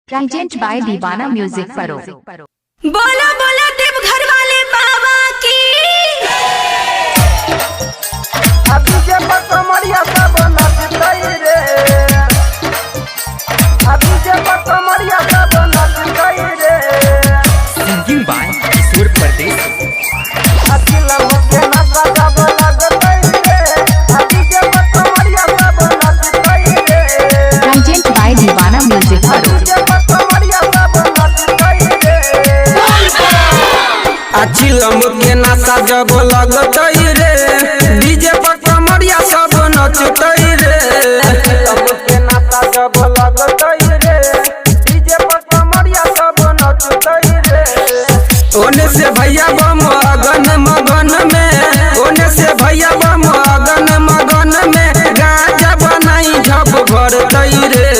Present by Deewana music परो। बोलो बोलो देवघर वाले बाबा की। अभी जे कमरिया सब नचतई रे, अभी जे कमरिया सब नचतई रे। सिंगिंग बाय किशोर परदेश। अखिल मुझे नशा सब लगतई रे, अभी जे कमरिया सब नचतई रे। प्रेजेंट बाय दीवाना म्यूजिक परो। चिलम के नशा जब लगतई रे, डीजे पर कमरिया सब नचतई रे। चिलम के नशा जब लगतई रे, डीजे पर कमरिया सब नचतई रे। ओने से भैया बम अगन मगन में, ओने से भैया बम अगन मगन में, गाजा बनाई झप भरतई रे।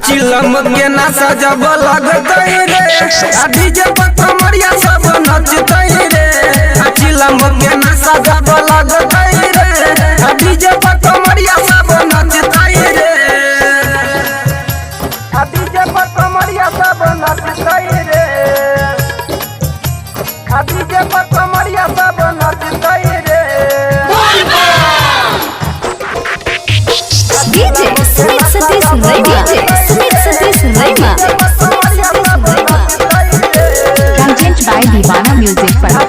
चिलम के नशा जब लगतई रे, डीजे पर कमरिया सब नचतई रे। चिलम के नशा जब लगतई रे, डीजे पर कमरिया सब नचतई रे। डीजे पर कमरिया सब नचतई रे, डीजे पर कमरिया सब नचतई रे। DJ Sumit Satish Raima, Sumit Satish Raima. Present by Deewana music परो।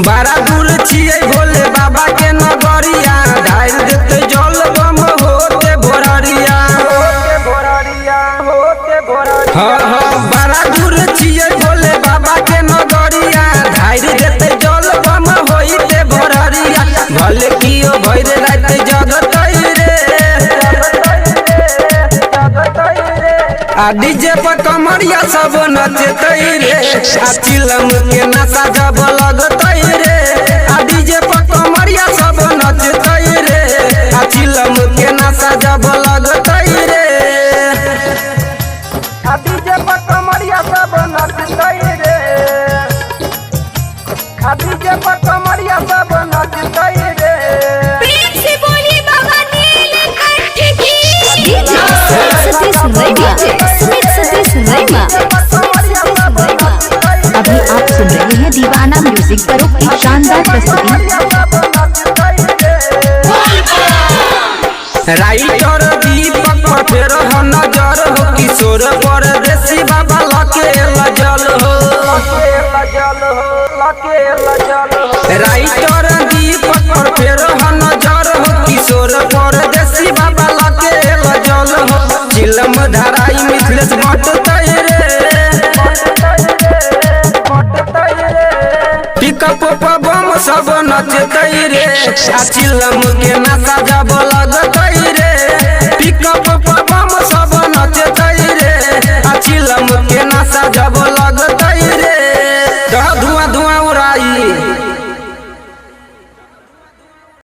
बड़ा दूर छिए भोले बाबा के नगरिया, ढाल देते जल बम होते भोररिया। हाँ हाँ बड़ा दूर छिए भोले बाबा के नगरिया, ढाल देते जल बम होते भोररिया। भले कियो भैर रात जगतई रे, डीजे पर कमरिया सब नचतई रे। चिलम के नशा जब लगतई रे, डीजे पर कमरिया सब नचतई रे। चिलम के नशा जब लगतई रे, डीजे पर कमरिया सब नचतई रे। डीजे पर कमरिया सब नचतई रे। प्रेम से बोलिए बाबा नीलकंठ की। डीजे सुमित सतीश रैमा, सुमित सतीश रैमा। अभी आप सुन रहे हैं दीवाना म्यूजिक परो की शानदार प्रस्तुति। राइटर दीपक पर फेर हो नजर हो, किशोर परदेसी बाबा लके लजल हो। राइटर दीपक पर फेर हो नजर हो, किशोर परदेसी बाबा लके लजल हो। चिलम धराई मिथिलेश बटतई रे, पिकअप पर बम सब नचतई रे। चिलम के नशा जब लगतई रे, पिकअप पर बम सब नचतई रे। चिलम के नशा जब